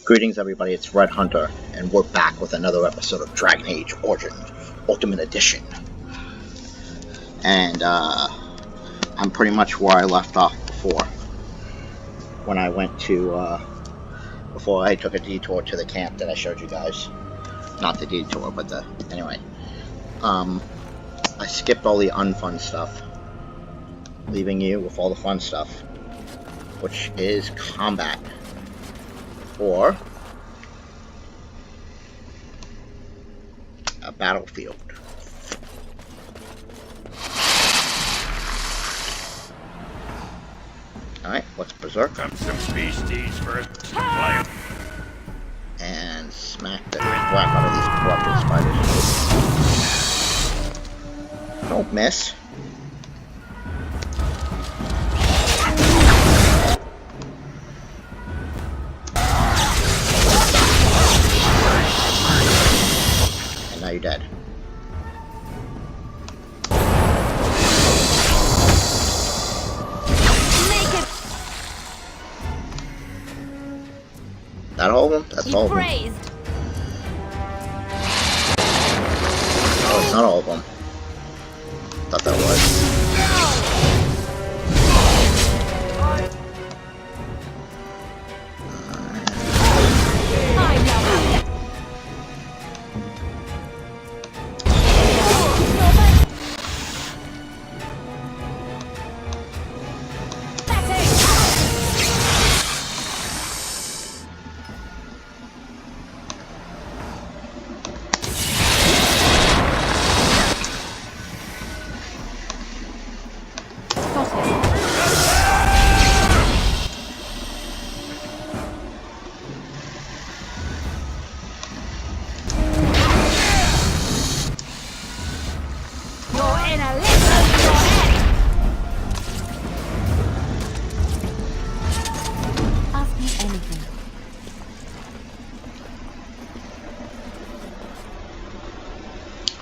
Greetings everybody, it's Red Hunter, and we're back with another episode of Dragon Age Origins Ultimate Edition. And I'm pretty much where I left off before. When I went to, before I took a detour to the camp that I showed you guys. Not the detour, but anyway. I skipped all the unfun stuff, leaving you with all the fun stuff, which is combat. Or a battlefield. Alright, let's berserk. Some beasties first play. And smack the crap out of these corrupted spiders. Don't miss. And now you're dead. That all of them? That's all of them. Oh, it's not all of them. Thought that was.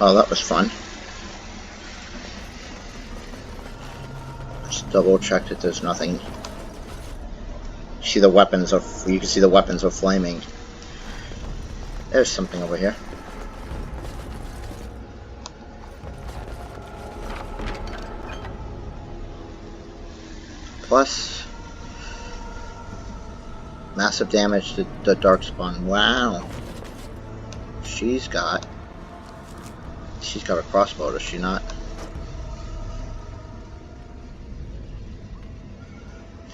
Oh, that was fun. Just double check that there's nothing. See the weapons are. You can see the weapons are flaming. There's something over here. Plus, massive damage to the Darkspawn. Wow. She's got a crossbow, does she not?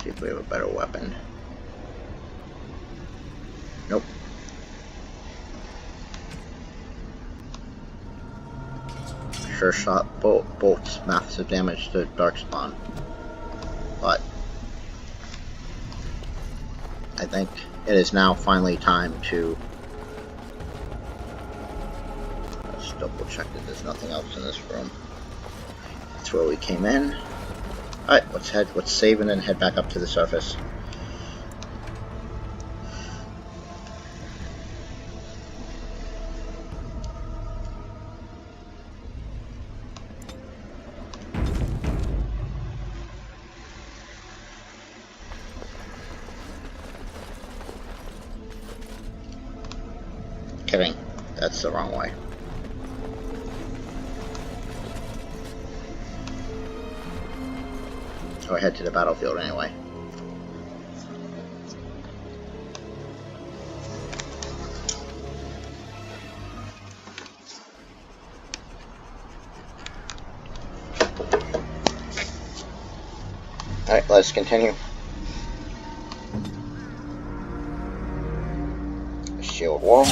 See if we have a better weapon. Nope. Sure shot bolts massive damage to Darkspawn. But I think it is now finally time to double check that there's nothing else in this room. That's where we came in. Alright, let's save and then head back up to the surface. Kidding, that's the wrong way. So I head to the battlefield anyway. Alright, let's continue. Shield wall.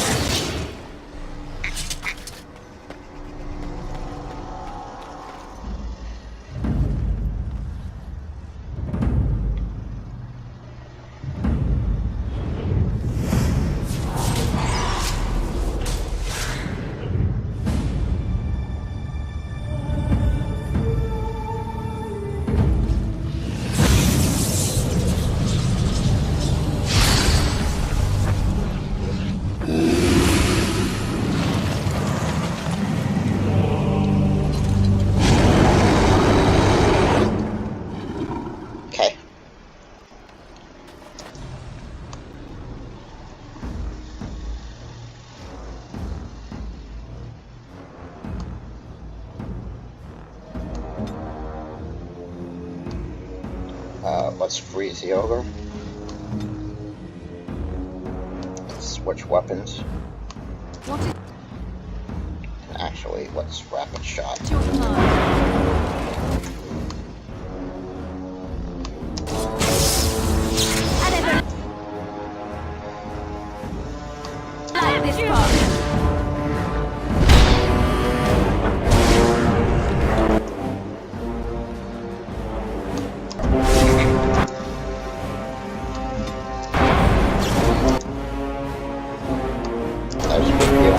Let's freeze the ogre. Let's switch weapons. What is Actually, let's rapid shot. your command? Like this part. That was a good deal.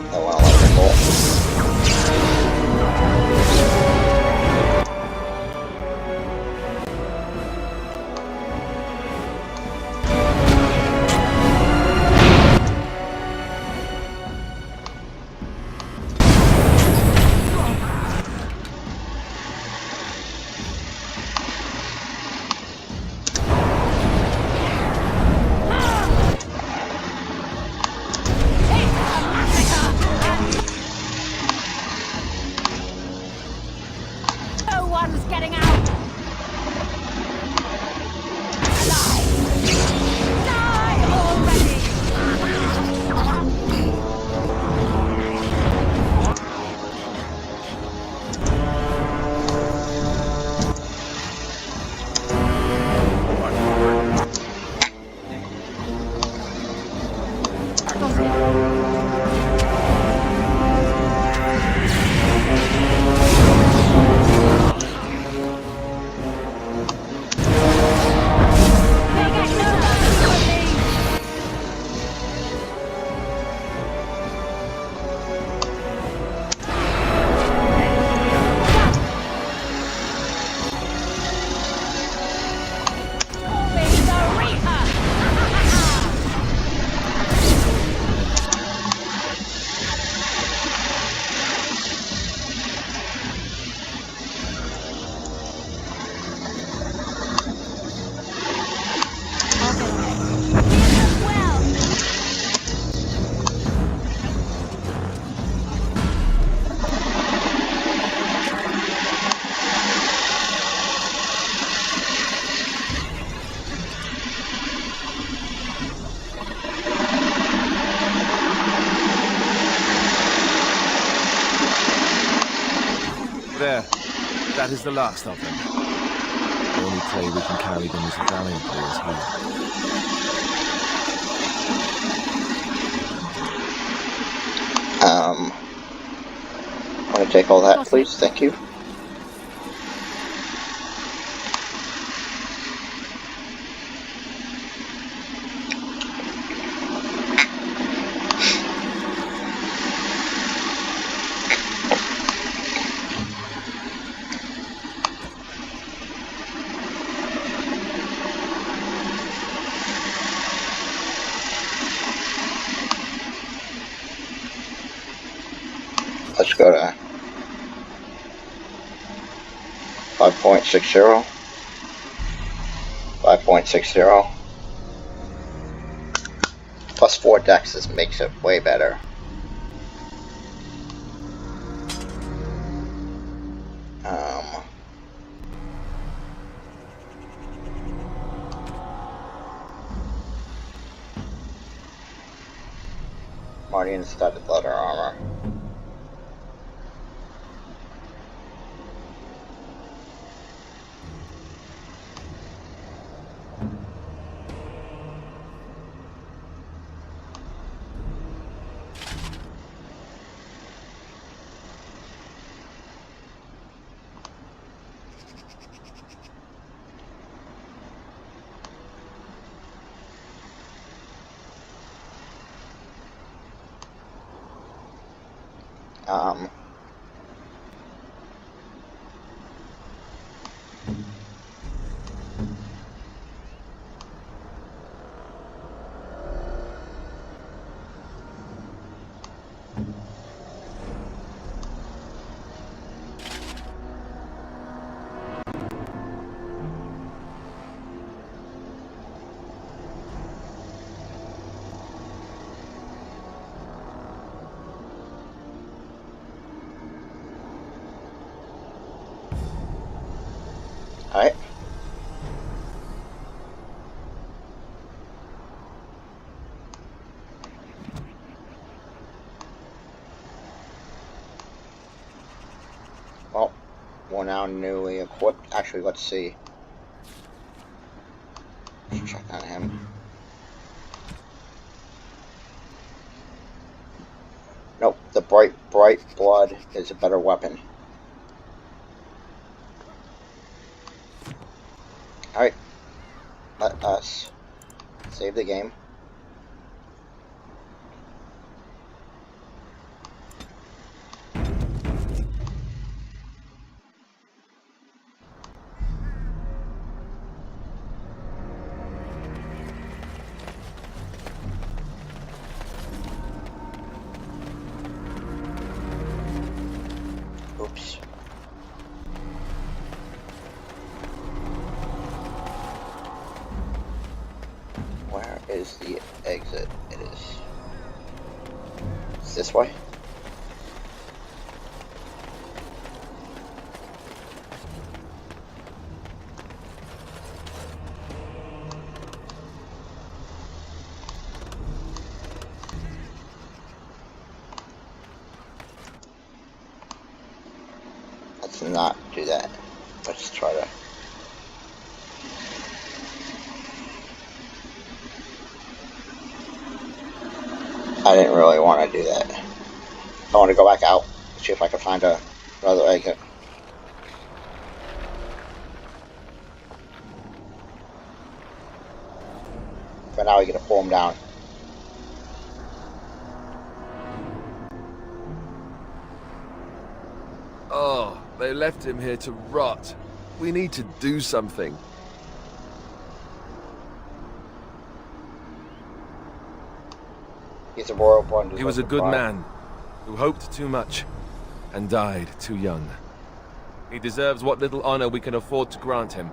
I want to let it roll. No one's getting out. Die already. They get no mercy from me. Be the Reaper. Well, There. That is the last of them. Only pray we can carry them as valiantly as Want to take all that, please? Thank you. Let's go to 5.60. 5.60. Plus 4 dexes makes it way better. Martian studded leather armor. Um, Alright. Well, we're now newly equipped. Actually, let's see. Let's check on him. Nope, the bright blood is a better weapon. Alright, let us save the game. Oops. Where is the exit? It is. It's this way? Let's not do that. Let's try to. I didn't really want to do that. I want to go back out, see if I can find another exit. But now we gotta pull him down. Oh, they left him here to rot. We need to do something. He's a royal born. He was a good man who hoped too much and died too young. He deserves what little honor we can afford to grant him.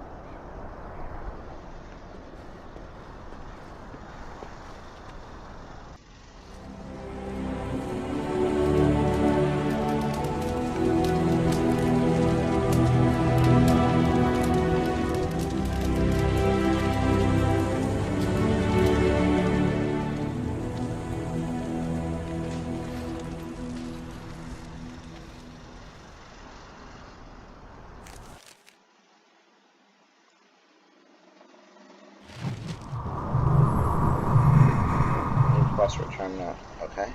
Request return now. Okay.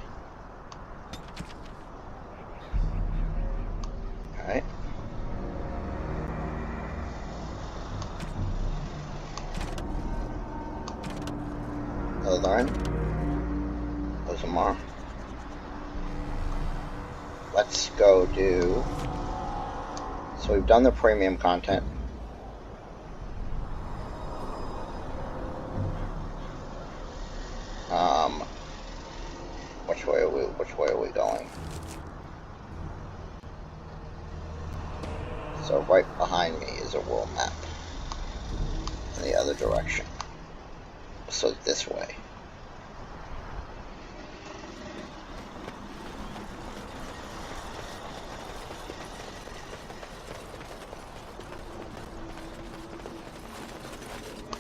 Alright. Learn. Ozamar. Let's go do. So we've done the premium content. Which way are we going? So right behind me is a world map in the other direction. So this way.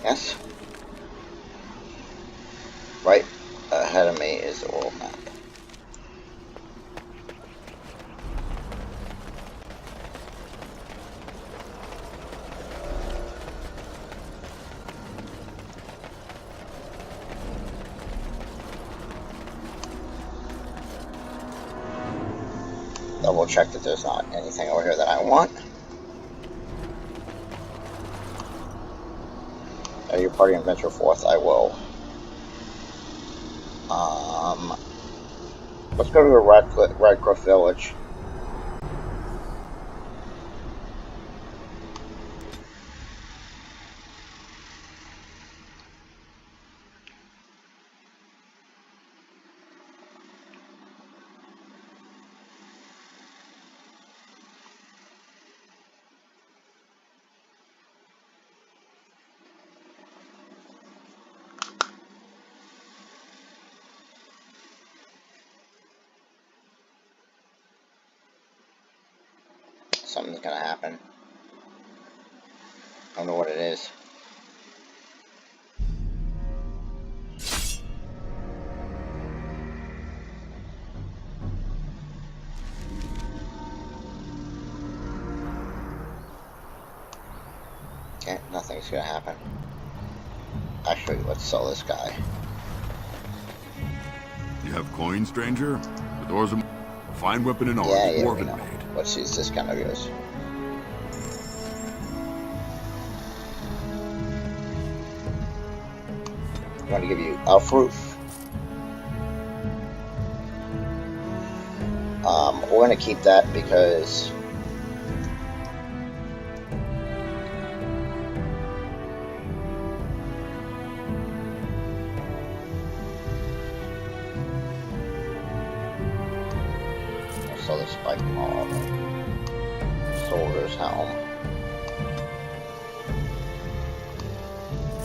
Yes? Right ahead of me is the world map. Double check that there's not anything over here that I want. Are you party and venture forth? I will. Let's go to Redcliffe Village. Something's gonna happen. don't know what it is. Okay, nothing's gonna happen. Actually, let's sell this guy. You have coin, stranger? The doors are a fine weapon and arms, Yeah, we dwarven know. made. Let's use this kind of yours. I'm going to give you elf roof. We're going to keep that because so the spike maul, soldier's helm,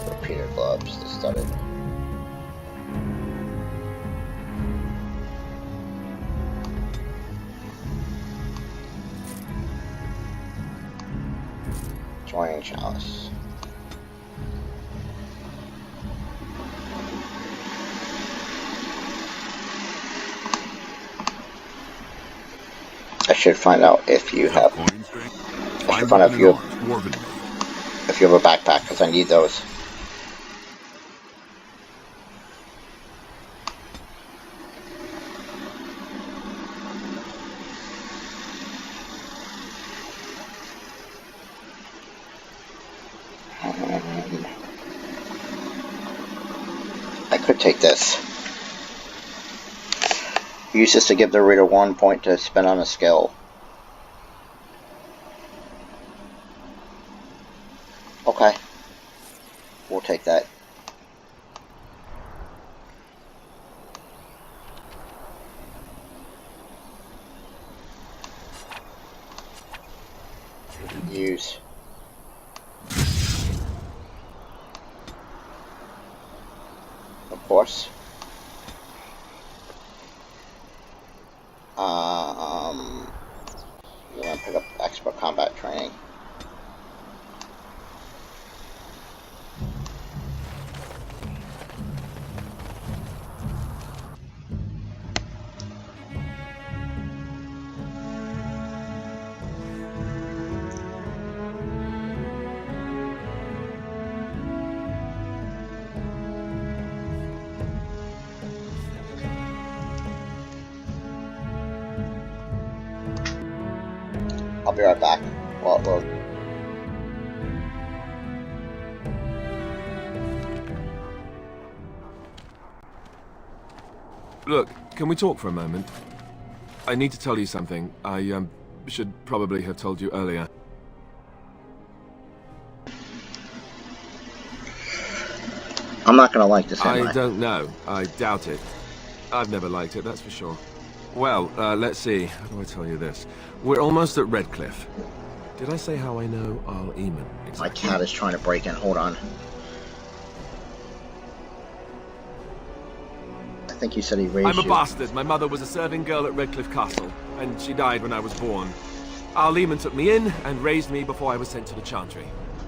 repeater gloves, the studded. Joining chalice. I should find out if you have. Coin, stranger? I should Fine find out weapon if you and have, arms, dwarven made. if you have a backpack because I need those. I could take this. Use this to give the reader 1 point to spend on a skill. Okay. We'll take that. Use. Of course. We're gonna pick up expert combat training. I'll be right back. Well, Look, can we talk for a moment? I need to tell you something. I should probably have told you earlier. I'm not gonna like this, am I I? don't know. I doubt it. I've never liked it, that's for sure. Well, let's see. How do I tell you this? We're almost at Redcliffe. Did I say how I know Arl Eamon? My cat is trying to break in. Hold on. I think you said he raised I'm a you. bastard. My mother was a serving girl at Redcliffe Castle, and she died when I was born. Arl Eamon took me in and raised me before I was sent to the Chantry.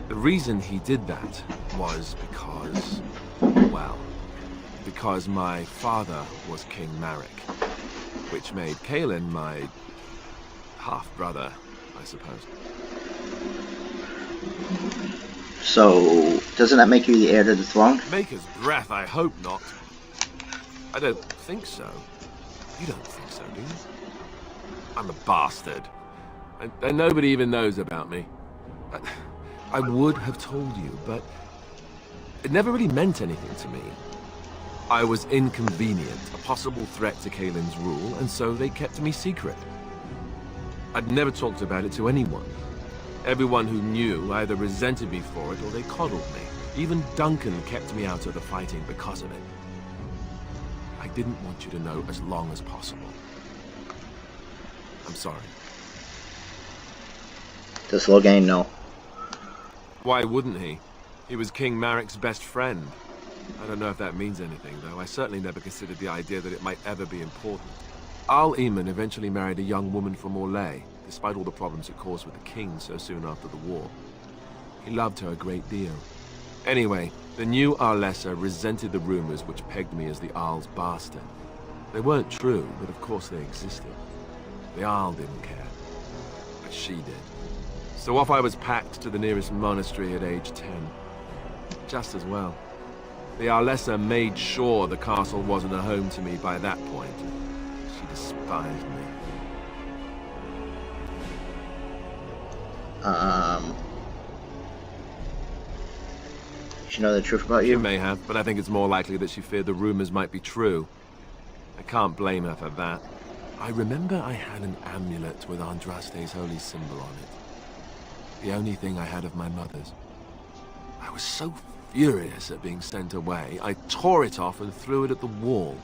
The reason he did that was because, well, because my father was King Marek, which made Kaelin my half-brother, I suppose. So, doesn't that make you the heir to the throne? Maker's breath, I hope not. I don't think so. You don't think so, do you? I'm a bastard. And nobody even knows about me. I would have told you, but it never really meant anything to me. I was inconvenient, a possible threat to Kaelin's rule, and so they kept me secret. I'd never talked about it to anyone. Everyone who knew either resented me for it or they coddled me. Even Duncan kept me out of the fighting because of it. I didn't want you to know as long as possible. I'm sorry. Does Loghain know? Why wouldn't he? He was King Marek's best friend. I don't know if that means anything, though. I certainly never considered the idea that it might ever be important. Arl Eamon eventually married a young woman from Orlais, despite all the problems it caused with the king so soon after the war. He loved her a great deal. Anyway, the new Arlessa resented the rumors which pegged me as the Arl's bastard. They weren't true, but of course they existed. The Arl didn't care, but she did. So off I was packed to the nearest monastery at age 10. Just as well. The Arlessa made sure the castle wasn't a home to me by that point. She despised me. She know the truth about She you? may have, but I think it's more likely that she feared the rumors might be true. I can't blame her for that. I remember I had an amulet with Andraste's holy symbol on it. The only thing I had of my mother's. I was so furious at being sent away, I tore it off and threw it at the wall,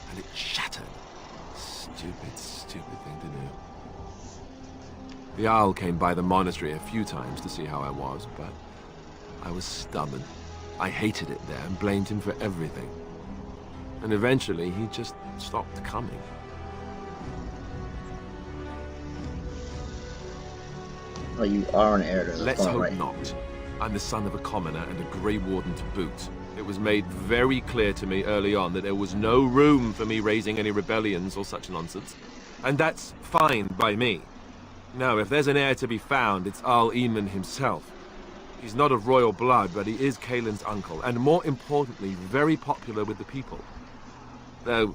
and it shattered. Stupid, stupid thing to do. The Arl came by the monastery a few times to see how I was, but I was stubborn. I hated it there and blamed him for everything. And eventually, he just stopped coming. Well, you are an heir to the Let's throne, hope right? not. I'm the son of a commoner and a Grey Warden to boot. It was made very clear to me early on that there was no room for me raising any rebellions or such nonsense. And that's fine by me. Now, if there's an heir to be found, it's Arl Eamon himself. He's not of royal blood, but he is Kaelin's uncle, and more importantly, very popular with the people. Though,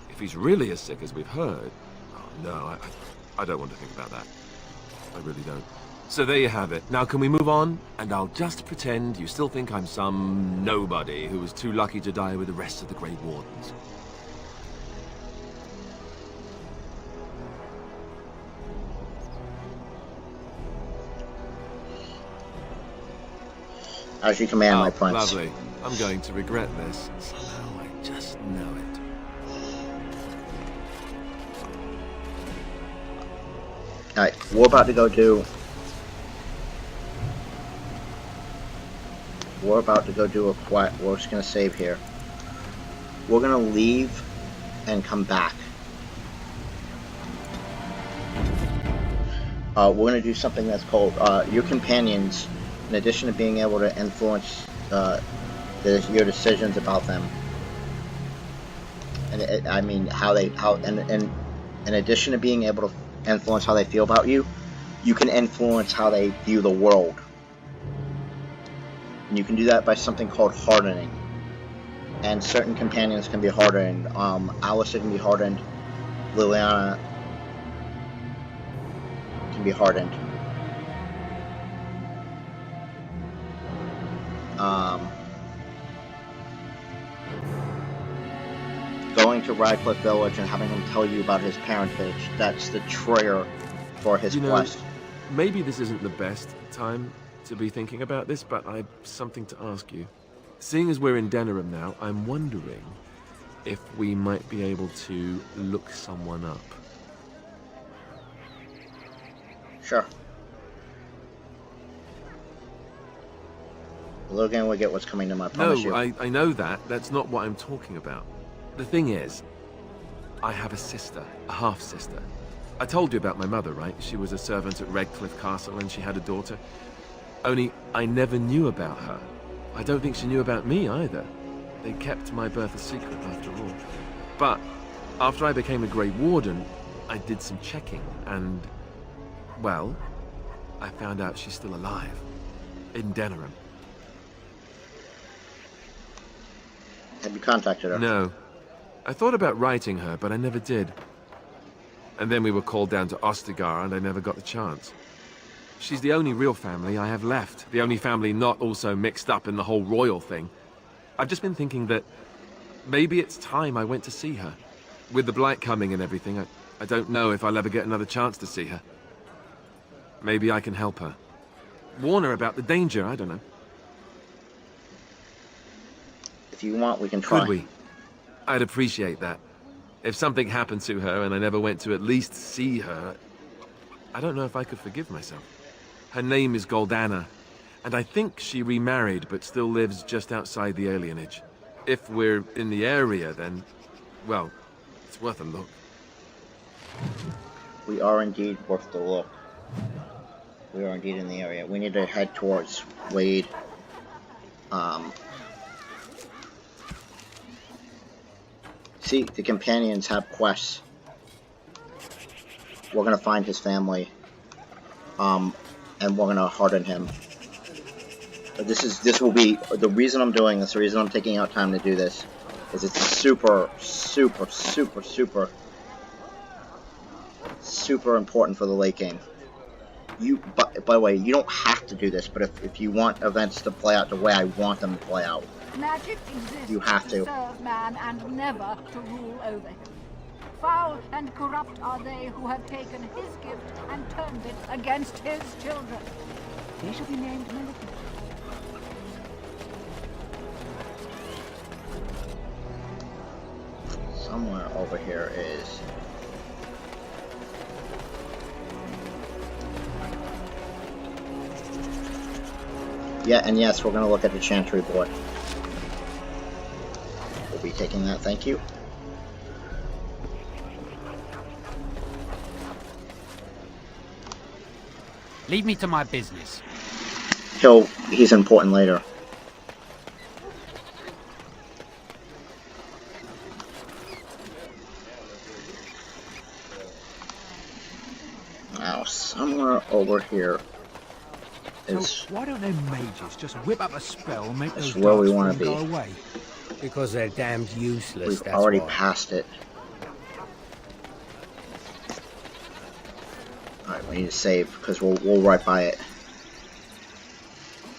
if he's really as sick as we've heard... Oh, no, I don't want to think about that. I really don't. So there you have it. Now can we move on? And I'll just pretend you still think I'm some nobody who was too lucky to die with the rest of the Grey Wardens. As you command, my Oh, prince. lovely. I'm going to regret this. Somehow I just know it. Alright, we're about to go do... We're about to go do a quiet... We're just going to save here. We're going to leave and come back. We're going to do something that's called... your companions, in addition to being able to influence your decisions about them. And I mean, and in addition to being able to influence how they feel about you, you can influence how they view the world. And you can do that by something called hardening. And certain companions can be hardened. Alistair can be hardened. Liliana can be hardened. Going to Radcliffe Village and having him tell you about his parentage, that's the trigger for his quest. Maybe this isn't the best time to be thinking about this, but I've something to ask you. Seeing as we're in Denerim now, I'm wondering if we might be able to look someone up. Sure. Logan will get what's coming to him, I promise you. I know that. That's not what I'm talking about. The thing is, I have a sister, a half-sister. I told you about my mother, right? She was a servant at Redcliffe Castle and she had a daughter. Only, I never knew about her. I don't think she knew about me either. They kept my birth a secret after all. But, after I became a Grey Warden, I did some checking and, well, I found out she's still alive. In Denerim. Have you contacted her? No. I thought about writing her, but I never did. And then we were called down to Ostagar, and I never got the chance. She's the only real family I have left. The only family not also mixed up in the whole royal thing. I've just been thinking that maybe it's time I went to see her. With the Blight coming and everything, I don't know if I'll ever get another chance to see her. Maybe I can help her. Warn her about the danger, I don't know. If you want, we can try. Could we? I'd appreciate that. If something happened to her and I never went to at least see her, I don't know if I could forgive myself. Her name is Goldana, and I think she remarried but still lives just outside the alienage. If we're in the area, then, well, it's worth a look. We are indeed worth the look. We are indeed in the area. We need to head towards Wade. See, the companions have quests. We're gonna find his family. And we're gonna harden him. But this will be the reason I'm doing this. The reason I'm taking out time to do this is it's super important for the late game. By the way, you don't have to do this, but if you want events to play out the way I want them to play out, Magic exists you have to. serve man and never to rule over him. Foul and corrupt are they who have taken his gift and turned it against his children. They shall be named Maleficent. Somewhere over here is... Yeah, and yes, we're going to look at the Chantry board. We'll be taking that, thank you. Leave me to my business. He's important later. Now, somewhere over here is... So why don't them mages just whip up a spell and make That's those where we darts wanna go be. away? Because they're damned useless, We've that's already why. passed it. Alright, we need to save, because we'll right by it.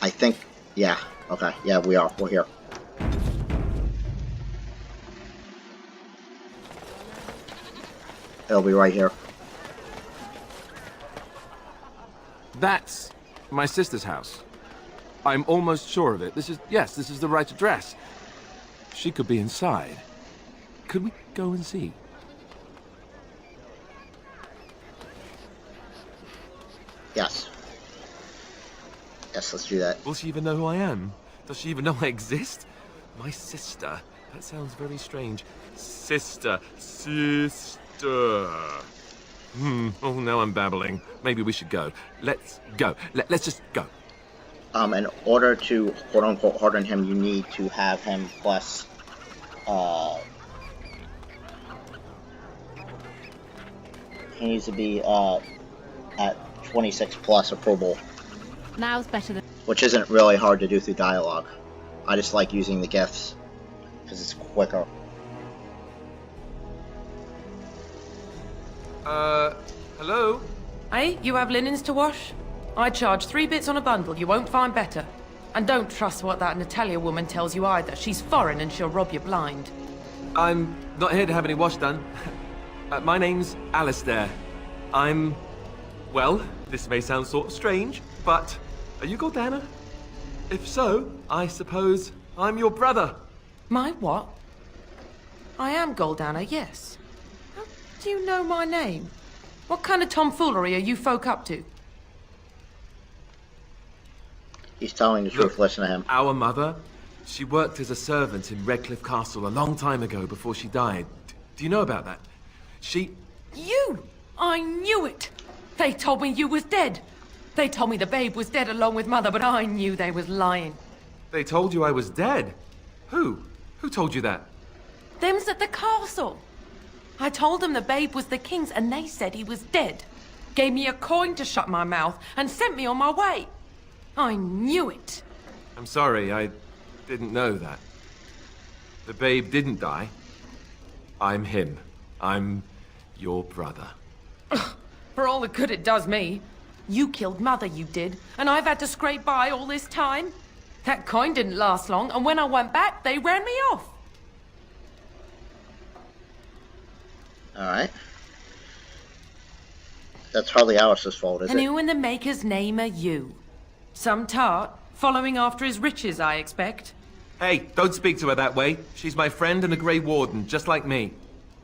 I think... Yeah, okay. Yeah, we are. We're here. It'll be right here. That's my sister's house. I'm almost sure of it. This is the right address. She could be inside. Could we go and see? Yes. Yes, let's do that. Will she even know who I am? Does she even know I exist? My sister. That sounds very strange. Sister. Oh, now I'm babbling. Maybe we should go. Let's go. Let's just go. In order to quote-unquote harden him, you need to have him plus, he needs to be, at 26 plus approval, Now's better than... which isn't really hard to do through dialogue. I just like using the gifts, because it's quicker. Hello? Hey, you have linens to wash? I charge 3 bits on a bundle, you won't find better. And don't trust what that Natalia woman tells you either. She's foreign and she'll rob you blind. I'm not here to have any wash done. My name's Alistair. Well, this may sound sort of strange, but are you Gordana? If so, I suppose I'm your brother. My what? I am Goldana, yes. How do you know my name? What kind of tomfoolery are you folk up to? He's telling the truth, Look, listen to him. Our mother, she worked as a servant in Redcliffe Castle a long time ago before she died. Do you know about that? You! I knew it! They told me you was dead. They told me the babe was dead along with mother, but I knew they was lying. They told you I was dead? Who? Who told you that? Them's at the castle. I told them the babe was the king's and they said he was dead. Gave me a coin to shut my mouth and sent me on my way. I knew it. I'm sorry, I didn't know that. The babe didn't die. I'm him. I'm your brother. For all the good it does me. You killed mother, you did, and I've had to scrape by all this time. That coin didn't last long, and when I went back, they ran me off. Alright. That's hardly Alice's fault, is And it? who in the maker's name are you? Some tart, following after his riches, I expect. Hey, don't speak to her that way. She's my friend and a Grey Warden, just like me.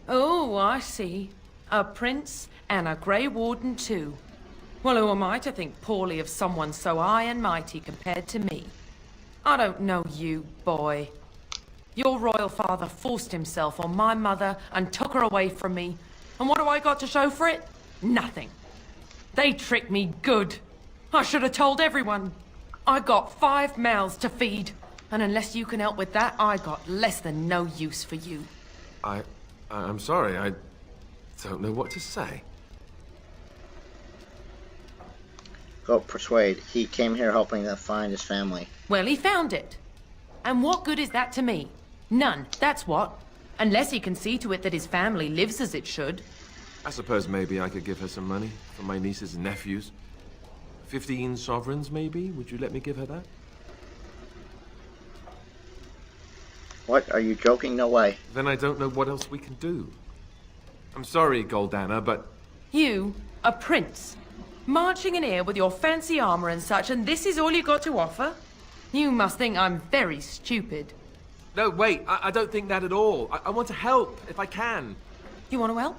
Oh, I see. A prince and a Grey Warden too. Well, who am I to think poorly of someone so high and mighty compared to me? I don't know you, boy. Your royal father forced himself on my mother and took her away from me. And what do I got to show for it? Nothing. They tricked me good. I should have told everyone. I got 5 mouths to feed. And unless you can help with that, I got less than no use for you. I'm sorry, I don't know what to say. Go persuade. He came here hoping to find his family. Well, he found it. And what good is that to me? None, that's what. Unless he can see to it that his family lives as it should. I suppose maybe I could give her some money for my nieces and nephews. 15 sovereigns, maybe? Would you let me give her that? What? Are you joking? No way. Then I don't know what else we can do. I'm sorry, Goldana, but... You, a prince, marching in here with your fancy armor and such, and this is all you got to offer? You must think I'm very stupid. No, wait, I don't think that at all. I want to help, if I can. You want to help?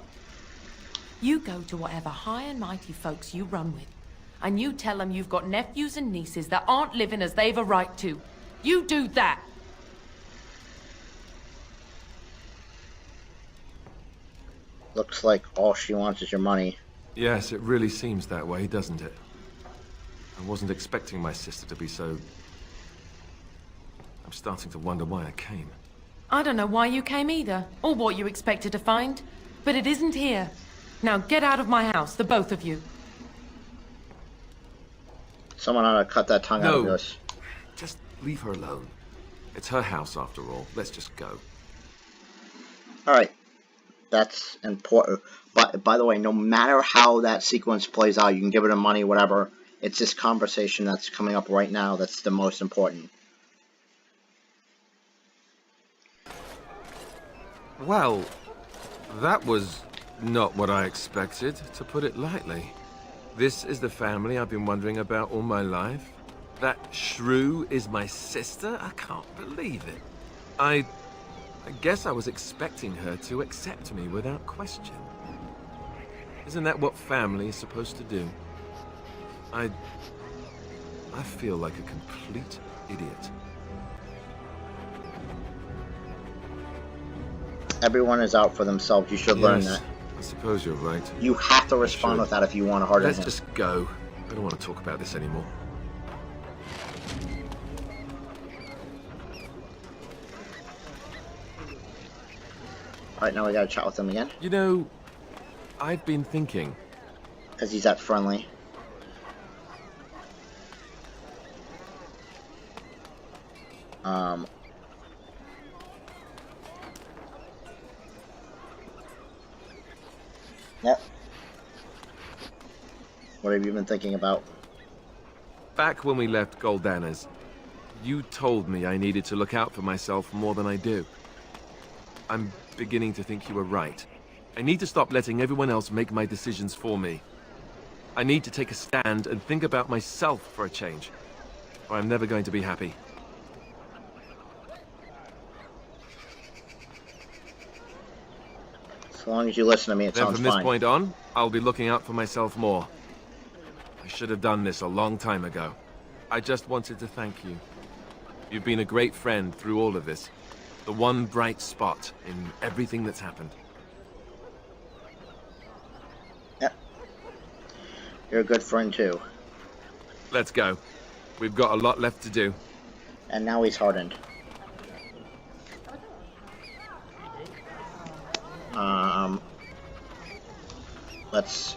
You go to whatever high and mighty folks you run with, and you tell them you've got nephews and nieces that aren't living as they've a right to. You do that. Looks like all she wants is your money. Yes, it really seems that way, doesn't it? I wasn't expecting my sister to be so... I'm starting to wonder why I came. I don't know why you came either, or what you expected to find, but it isn't here. Now get out of my house, the both of you. Someone ought to cut that tongue out of yours. Just leave her alone. It's her house after all. Let's just go. Alright. That's important. But, by the way, no matter how that sequence plays out, you can give her the money, whatever. It's this conversation that's coming up right now that's the most important. Well, that was not what I expected, to put it lightly. This is the family I've been wondering about all my life. That shrew is my sister? I can't believe it. I guess I was expecting her to accept me without question. Isn't that what family is supposed to do? I feel like a complete idiot. Everyone is out for themselves. You should learn that. I suppose you're right. You have to respond with that if you want to harden him. Let's just go. I don't want to talk about this anymore. Alright, now we gotta chat with him again. You know, I've been thinking. Because he's that friendly. Yep. What have you been thinking about? Back when we left Goldana's, you told me I needed to look out for myself more than I do. I'm beginning to think you were right. I need to stop letting everyone else make my decisions for me. I need to take a stand and think about myself for a change, or I'm never going to be happy. As long as you listen to me, it sounds Then from fine. this point on, I'll be looking out for myself more. I should have done this a long time ago. I just wanted to thank you. You've been a great friend through all of this. The one bright spot in everything that's happened. Yep. You're a good friend too. Let's go. We've got a lot left to do. And now he's hardened. Let's...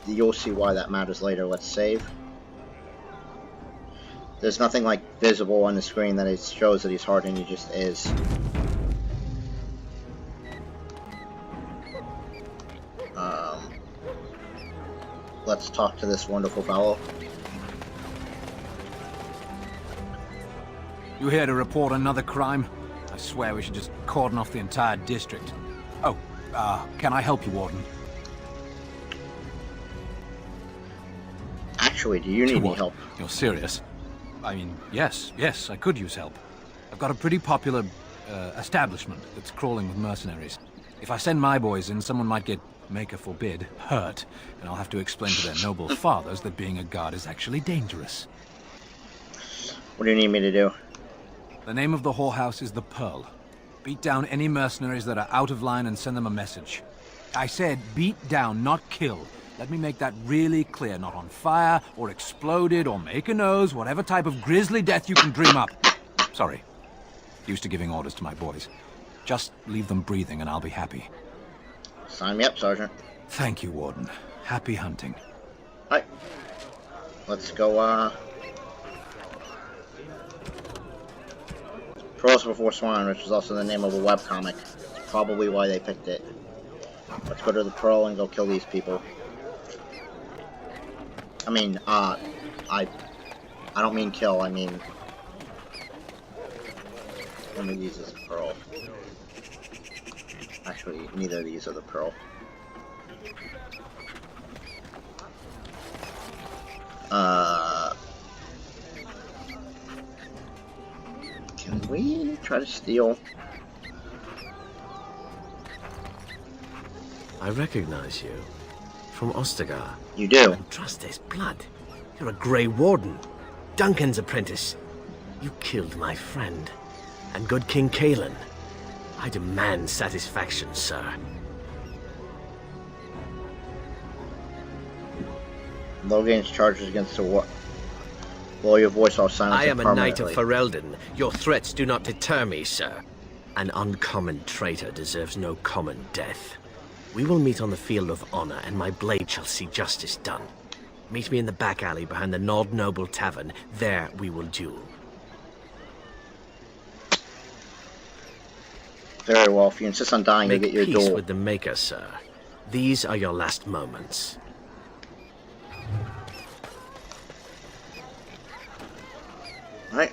You'll see why that matters later. Let's save. There's nothing like visible on the screen that it shows that he's hardened. He just is. Let's talk to this wonderful fellow. You here to report another crime? I swear we should just cordon off the entire district. Oh, can I help you, Warden? Actually, do you need any help? You're serious? I mean, yes, I could use help. I've got a pretty popular establishment that's crawling with mercenaries. If I send my boys in, someone might get, maker forbid, hurt, and I'll have to explain to their noble fathers that being a guard is actually dangerous. What do you need me to do? The name of the whorehouse is the Pearl. Beat down any mercenaries that are out of line and send them a message. I said beat down, not kill. Let me make that really clear. Not on fire, or exploded, or make a nose, whatever type of grisly death you can dream up. Sorry. Used to giving orders to my boys. Just leave them breathing and I'll be happy. Sign me up, Sergeant. Thank you, Warden. Happy hunting. Alright. Let's go, Pearls Before Swine, which is also the name of a webcomic. That's probably why they picked it. Let's go to the Pearl and go kill these people. I mean, I don't mean kill, I mean... One of these is a Pearl. Actually, neither of these are the Pearl. Can we try to steal? I recognize you. From Ostagar. You do. And trust his blood. You're a Grey Warden. Duncan's apprentice. You killed my friend. And good King Cailan. I demand satisfaction, sir. Logan's charges against the war. Lower your voice, I'll silence I it am a knight of permanently. Ferelden. Your threats do not deter me, sir. An uncommon traitor deserves no common death. We will meet on the field of honor, and my blade shall see justice done. Meet me in the back alley behind the Nod Noble Tavern. There we will duel. Very well, if you insist on dying, Make you get your peace duel. with the Maker, sir. These are your last moments. Alright.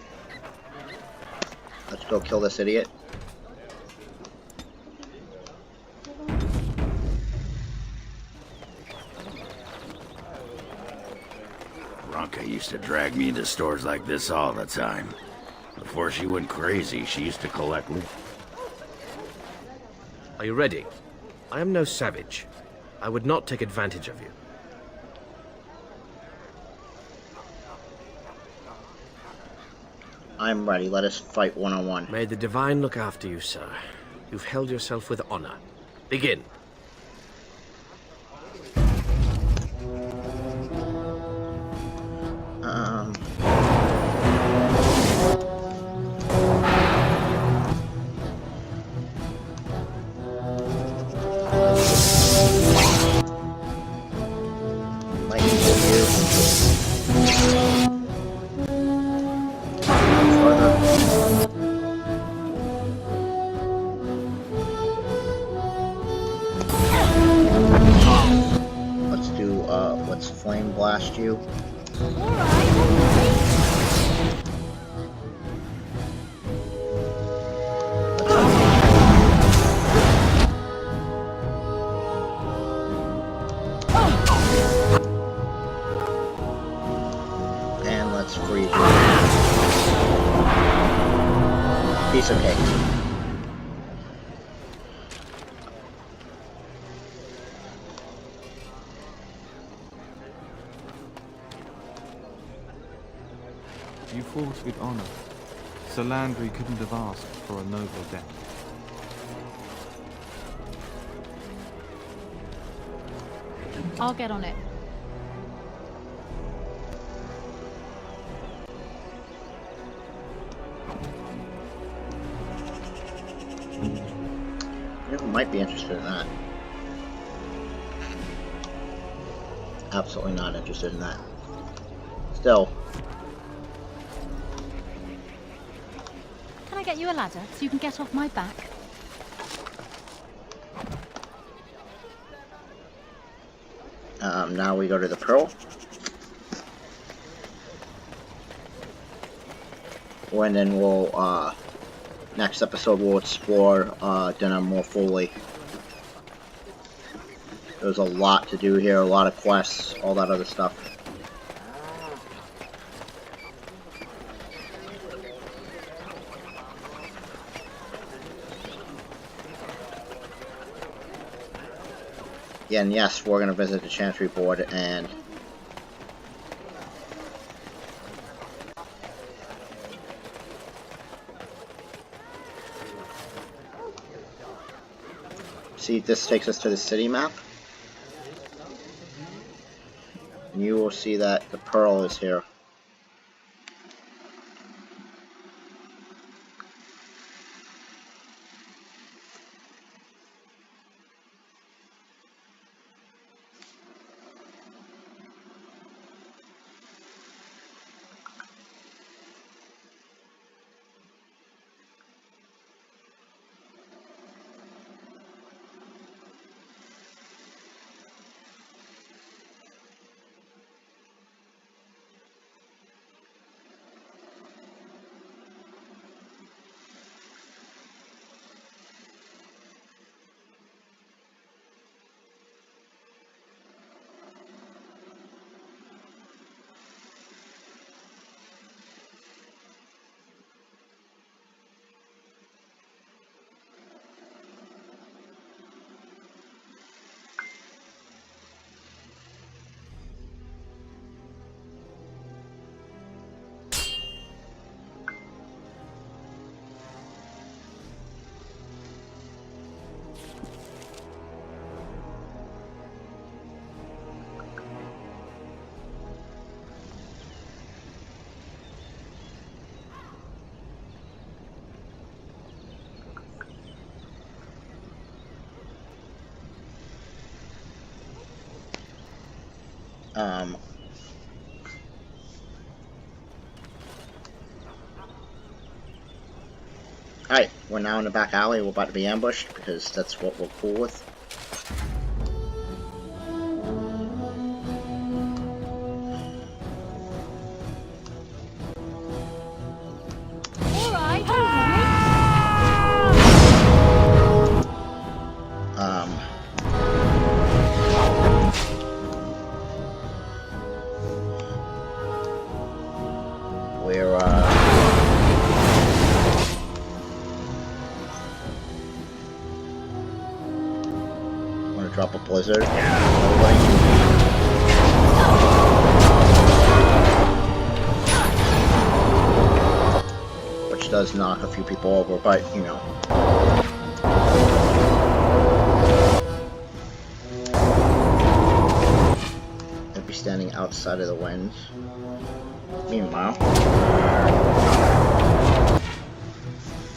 Let's go kill this idiot. Ronka used to drag me into stores like this all the time. Before she went crazy, she used to collect loot. Are you ready? I am no savage. I would not take advantage of you. I'm ready. Let us fight one-on-one. May the Divine look after you, sir. You've held yourself with honor. Begin. Might need you. Let's do, let's flame blast you. And let's freeze you. Piece of cake. You fought with honor. Sir Landry couldn't have asked for a noble death. I'll get on it. You might be interested in that. Absolutely not interested in that. Still. Can I get you a ladder so you can get off my back? Now we go to the Pearl. And then we'll, next episode we'll explore, Denham more fully. There's a lot to do here, a lot of quests, all that other stuff. Yeah, and yes, we're going to visit the Chantry Board and see if this takes us to the city map. And you will see that the pearl is here. Alright, we're now in the back alley. We're about to be ambushed because that's what we're cool with. Drop a blizzard. Which does knock a few people over, but you know. They'll be standing outside of the wind. Meanwhile,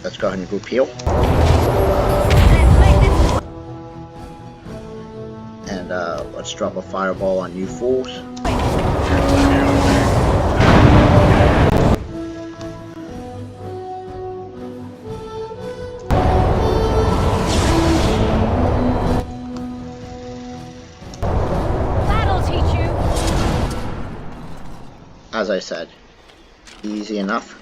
let's go ahead and group heal. Let's drop a fireball on you fools. That'll teach you. As I said, easy enough.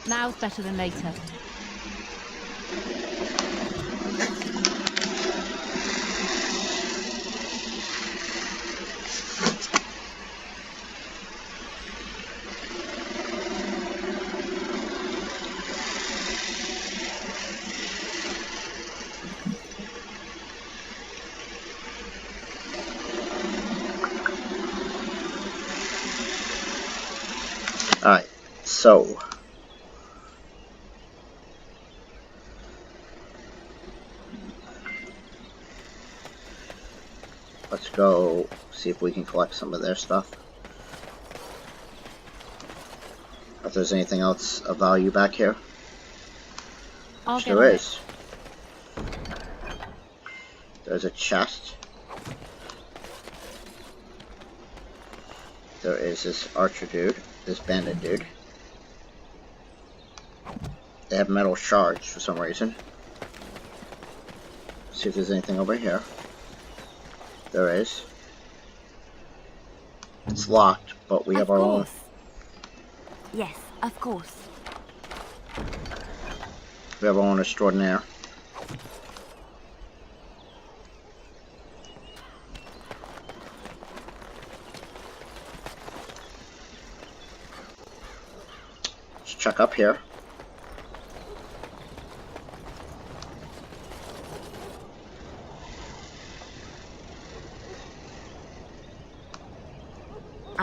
Now's better than later. Alright, so let's go see if we can collect some of their stuff. If there's anything else of value back here. There is. There's a chest. There is this archer dude, this bandit dude. They have metal shards for some reason. See if there's anything over here. There is. It's locked, but we have our own. Yes, of course. We have our own extraordinaire. Let's check up here.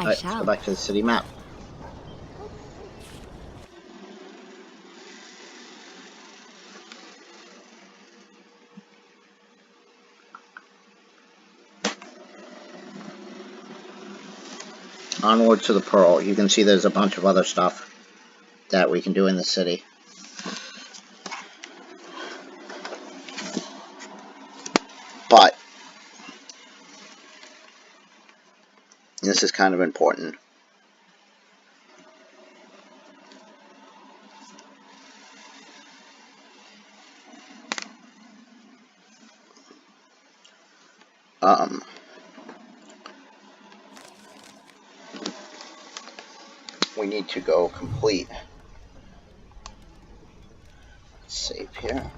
Alright, let's go back to the city map. Onward to the Pearl. You can see there's a bunch of other stuff that we can do in the city. But this is kind of important. We need to go complete. Let's save here.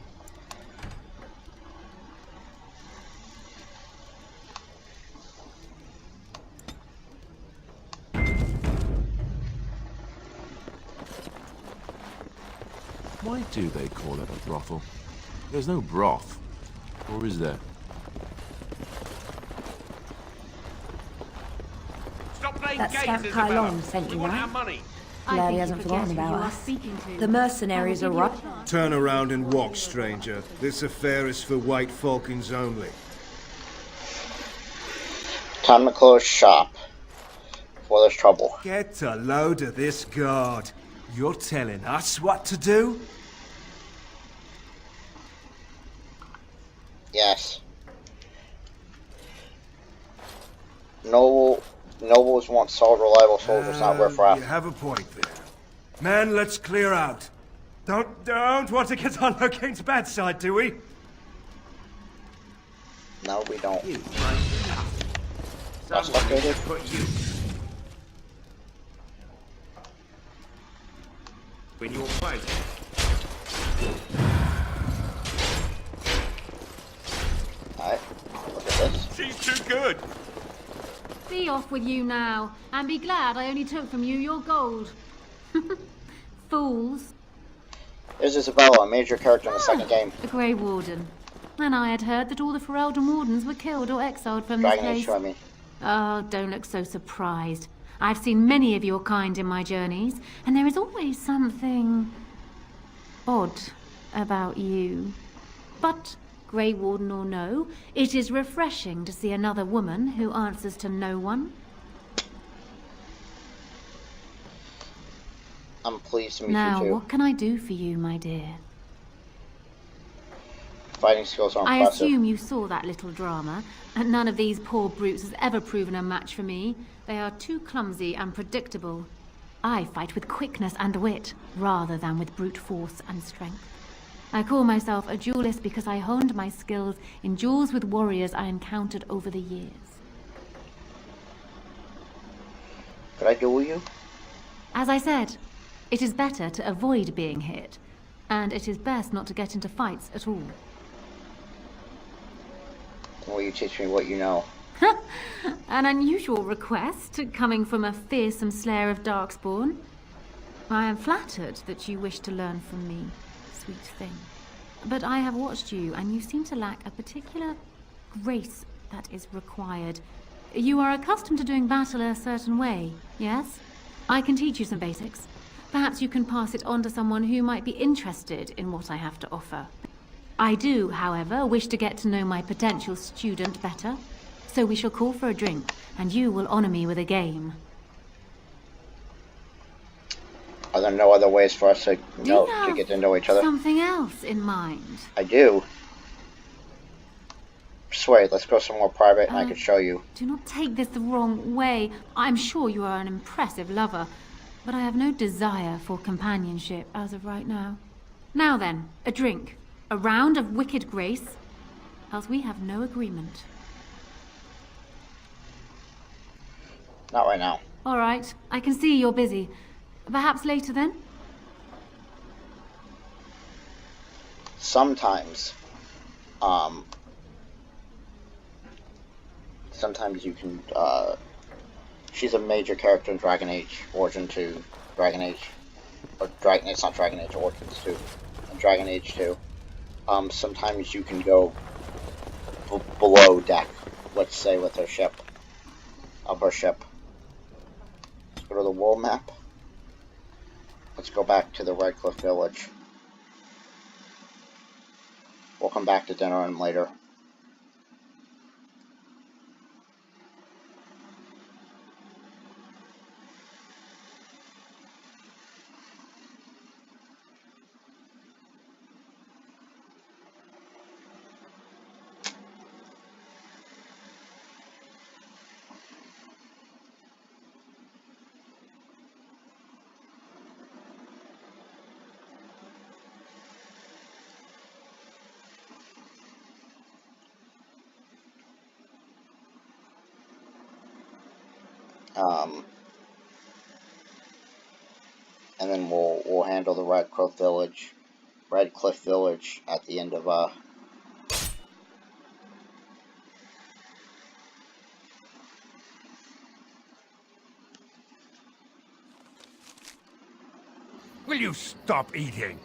Why do they call it a brothel? There's no broth. Or is there? That scamp Kylon sent you, right? Glad he hasn't forgotten about us. The mercenaries are right. Turn around and walk, stranger. This affair is for White Falcons only. Time to close shop before there's trouble. Get a load of this guard. You're telling us what to do? Yes. Nobles want solid, reliable soldiers, not riffraff. You have a point there. Man, let's clear out. Don't want to get on Locane's bad side, do we? No, we don't. That's located. When you're fighting. Alright, look at this. She's too good. Be off with you now, and be glad I only took from you your gold. Fools. There's Isabella, a major character in the second game. The Grey Warden. And I had heard that all the Ferelden Wardens were killed or exiled from this Dragon place. Age 2, I mean. Oh, don't look so surprised. I've seen many of your kind in my journeys, and there is always something odd about you. But Grey Warden or no, it is refreshing to see another woman who answers to no one. I'm pleased to meet you Now, too. what can I do for you, my dear? Fighting skills are I impressive. assume you saw that little drama, and none of these poor brutes has ever proven a match for me. They are too clumsy and predictable. I fight with quickness and wit, rather than with brute force and strength. I call myself a duelist because I honed my skills in duels with warriors I encountered over the years. Could I duel you? As I said, it is better to avoid being hit, and it is best not to get into fights at all. Will you teach me what you know? An unusual request, coming from a fearsome slayer of Darkspawn. I am flattered that you wish to learn from me, sweet thing. But I have watched you, and you seem to lack a particular grace that is required. You are accustomed to doing battle a certain way, yes? I can teach you some basics. Perhaps you can pass it on to someone who might be interested in what I have to offer. I do, however, wish to get to know my potential student better. So we shall call for a drink, and you will honor me with a game. Are there no other ways for us to get to know each other? Something else in mind? I do. Persuade, let's go somewhere private and I can show you. Do not take this the wrong way. I'm sure you are an impressive lover, but I have no desire for companionship as of right now. Now then, a drink. A round of wicked grace, else we have no agreement. Not right now. All right, I can see you're busy. Perhaps later then? Sometimes, sometimes you can, she's a major character in Dragon Age, Origin 2, Dragon Age, or Dragon, it's not Dragon Age, Origins 2, and Dragon Age 2. Sometimes you can go below deck, let's say with her ship, of her ship. Go to the world map. Let's go back to the Redcliffe Village. We'll come back to dinner and later. And then we'll handle the Redcliffe Village at the end of Will you stop eating?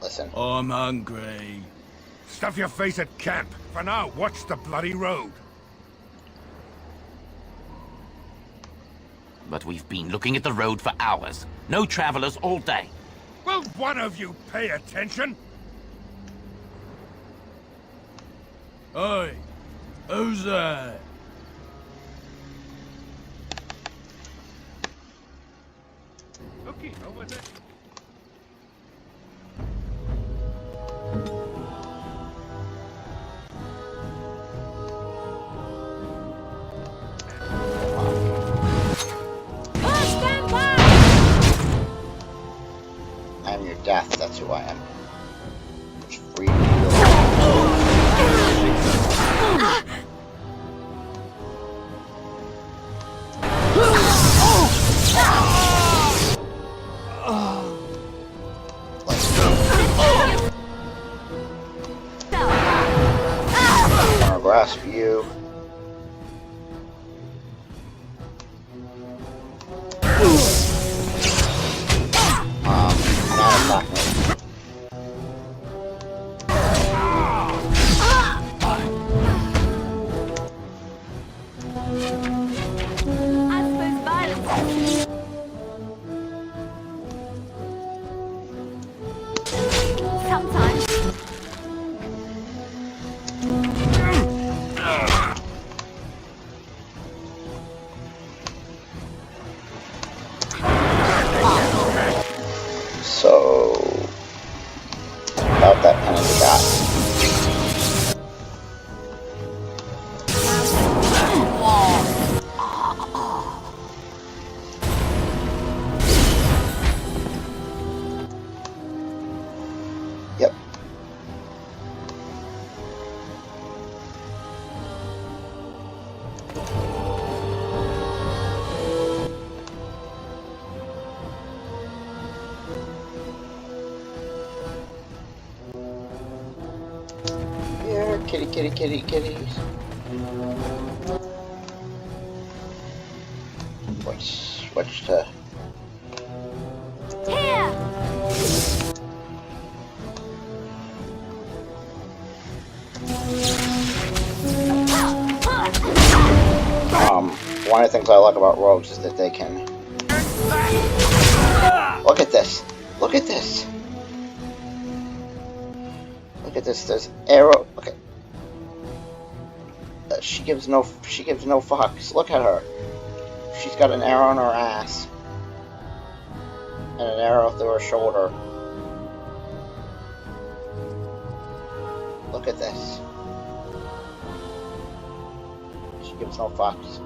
Listen. I'm hungry. Stuff your face at camp. For now, watch the bloody road. But we've been looking at the road for hours. No travelers all day. Will one of you pay attention? Oi, who's there? Okay, over there. I am your death, that's who I am. Just free to I'm gonna grasp you. So, about that penalty got. Yep. Here, kitty, kitty, kitty, kitties. Switch to. Here! One of the things I like about rogues is that they can. Look at this! Look at this! Look at this. There's arrow. Okay. She gives no fucks. Look at her. She's got an arrow in her ass and an arrow through her shoulder. Look at this. She gives no fucks.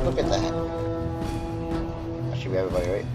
Look at that. That should be everybody, right?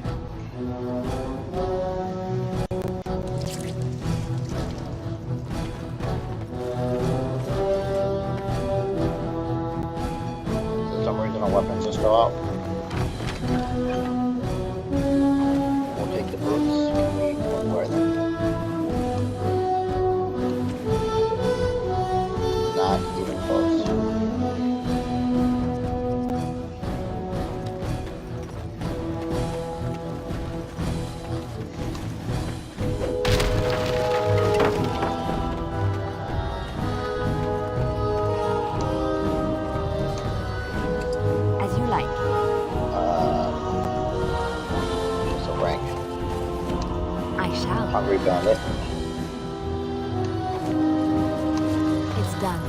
done.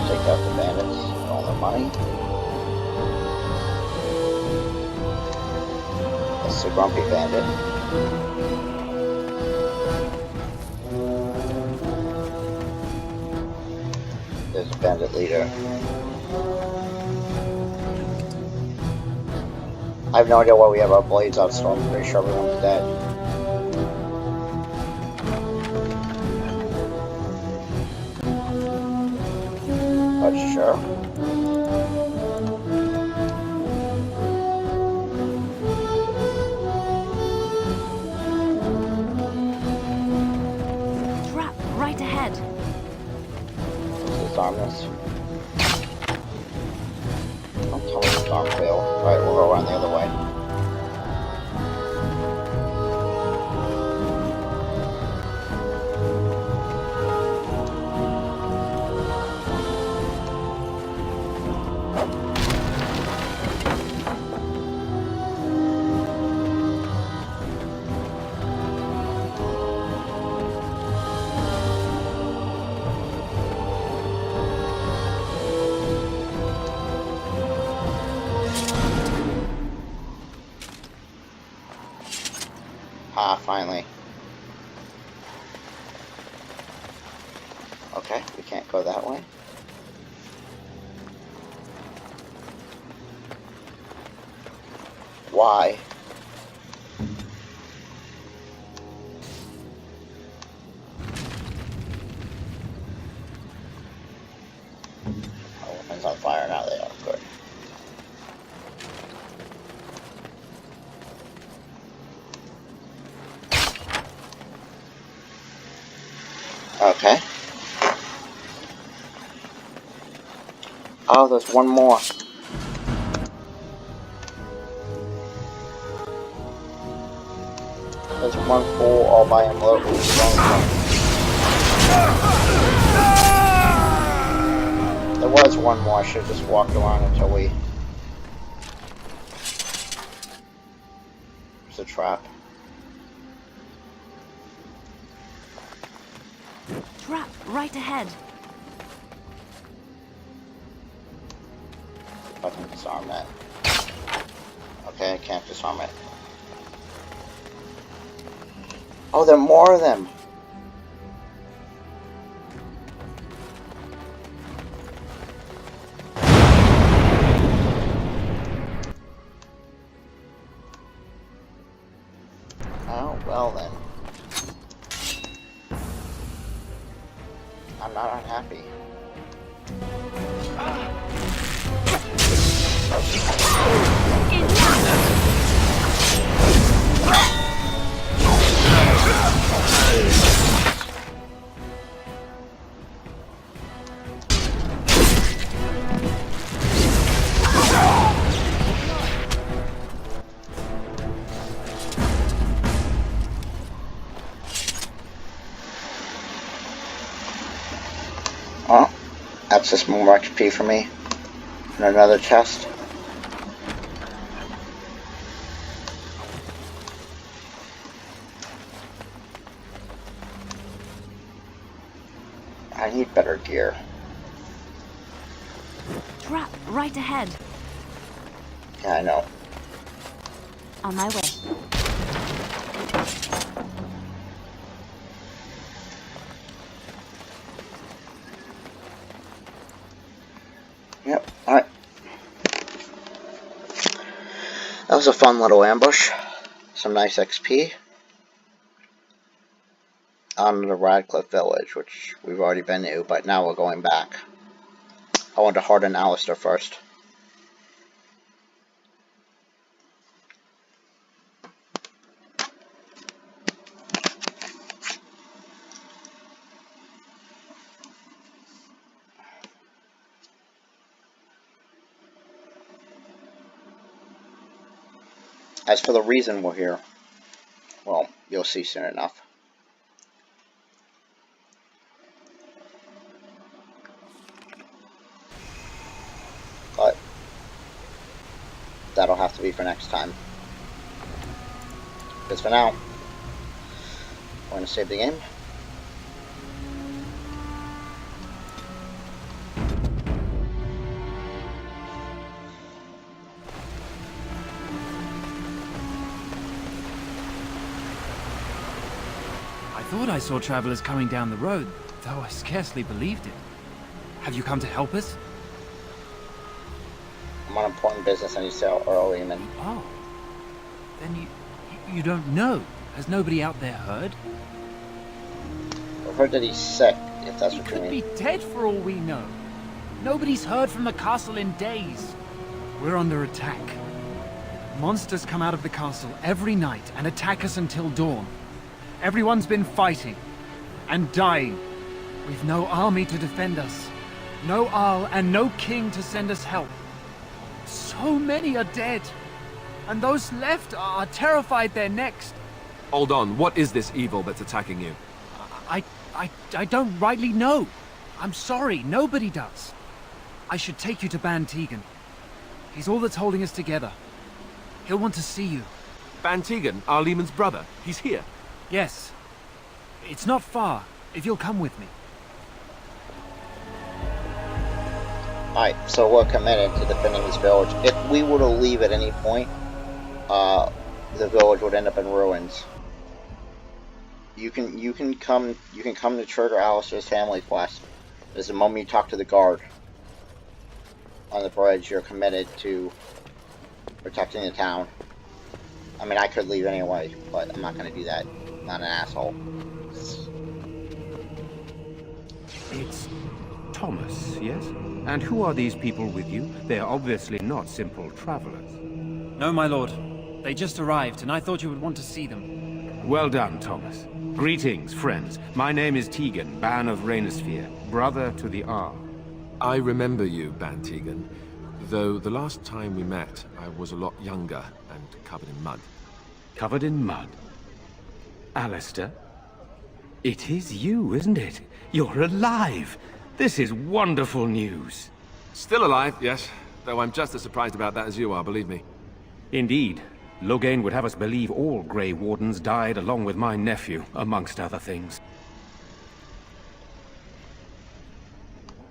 Take out the bandits and all their money. That's the grumpy bandit. There's a bandit leader. I have no idea why we have our blades out, so I'm pretty sure everyone's dead. But sure. Trap right ahead. Disarm this. Don't tell me this arm failed. Right, we'll go around the other way. Ah, finally. Okay, we can't go that way. Why? Oh, weapon's on fire now, they are good. Okay. Oh, there's one more. There's one fool all by him. There was one more. I should have just walked around until we... There's a trap. Trap right ahead. If I can disarm that. Okay, I can't disarm it. Oh, there are more of them. Oh, well then. I'm not unhappy. Oh, that's just more XP for me. And another chest. I need better gear. Trap right ahead. Yeah, I know. On my way. Yep, alright. That was a fun little ambush. Some nice XP. On to Radcliffe Village, which we've already been to, but now we're going back. I want to harden Alistair first. As for the reason we're here, well, you'll see soon enough. But that'll have to be for next time. Because for now, we're going to save the game. thought I saw travelers coming down the road, though I scarcely believed it. Have you come to help us? I'm on important business I need to tell Earl Lehman. Oh. Then you don't know? Has nobody out there heard? I've heard that he's sick, if that's what you mean. He could be dead for all we know. Nobody's heard from the castle in days. We're under attack. Monsters come out of the castle every night and attack us until dawn. Everyone's been fighting and dying. We've no army to defend us. No Arl and no king to send us help. So many are dead. And those left are terrified they're next. Hold on, what is this evil that's attacking you? I don't rightly know. I'm sorry, nobody does. I should take you to Ban Tegan. He's all that's holding us together. He'll want to see you. Ban Tegan, our Lehman's brother. He's here. Yes. It's not far, if you'll come with me. Alright, so we're committed to defending this village. If we were to leave at any point, the village would end up in ruins. You can come to trigger Alistair's family quest. There's the moment you talk to the guard on the bridge, you're committed to protecting the town. I mean, I could leave anyway, but I'm not going to do that. I'm not an asshole. It's Thomas, yes? And who are these people with you? They are obviously not simple travelers. No, my lord. They just arrived, and I thought you would want to see them. Well done, Thomas. Greetings, friends. My name is Tegan, Ban of Reynisfere, brother to the Arl. I remember you, Ban Tegan, though the last time we met, I was a lot younger and covered in mud. Covered in mud? Alistair? It is you, isn't it? You're alive! This is wonderful news. Still alive, yes, though I'm just as surprised about that as you are, believe me. Indeed. Loghain would have us believe all Grey Wardens died along with my nephew, amongst other things.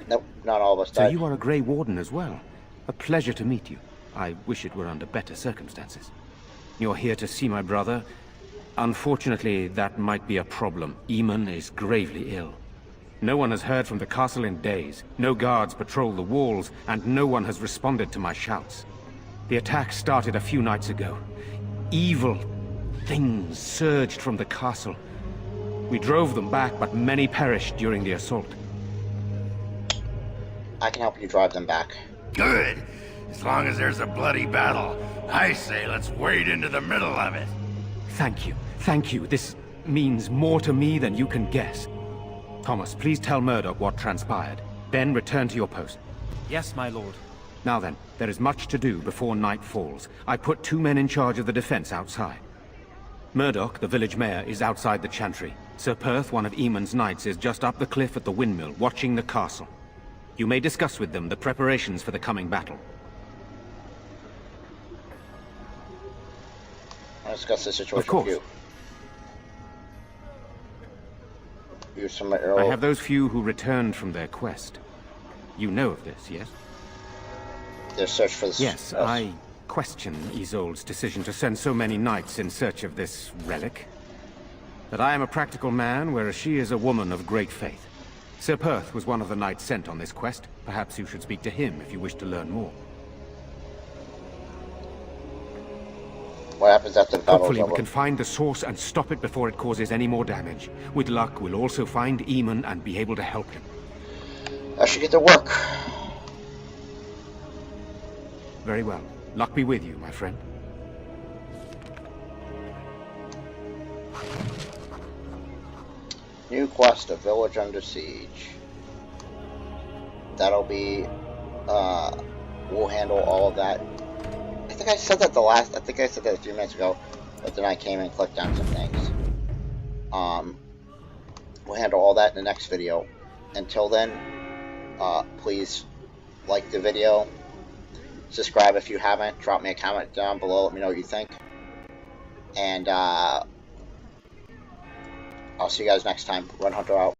Nope, not all of us died. So you are a Grey Warden as well. A pleasure to meet you. I wish it were under better circumstances. You're here to see my brother. Unfortunately, that might be a problem. Eamon is gravely ill. No one has heard from the castle in days. No guards patrol the walls, and no one has responded to my shouts. The attack started a few nights ago. Evil things surged from the castle. We drove them back, but many perished during the assault. I can help you drive them back. Good. As long as there's a bloody battle, I say let's wade into the middle of it. Thank you. Thank you. This means more to me than you can guess. Thomas, please tell Murdoch what transpired. Then return to your post. Yes, my lord. Now then, there is much to do before night falls. I put 2 men in charge of the defense outside. Murdoch, the village mayor, is outside the chantry. Sir Perth, one of Eamon's knights, is just up the cliff at the windmill, watching the castle. You may discuss with them the preparations for the coming battle. I'll discuss the situation of course. with you. I have those few who returned from their quest. You know of this, yes? Their search for the... Yes, I question Isolde's decision to send so many knights in search of this relic. But I am a practical man, whereas she is a woman of great faith. Sir Perth was one of the knights sent on this quest. Perhaps you should speak to him if you wish to learn more. What happens after the battle's Hopefully over? we can find the source and stop it before it causes any more damage. With luck, we'll also find Eamon and be able to help him. I should get to work. Very well. Luck be with you, my friend. New quest, a village under siege. That'll be, we'll handle all of that. I think I said that a few minutes ago, but then I came and clicked on some things. We'll handle all that in the next video. Until then, please like the video, subscribe if you haven't, drop me a comment down below, let me know what you think, and I'll see you guys next time. Run Hunter out.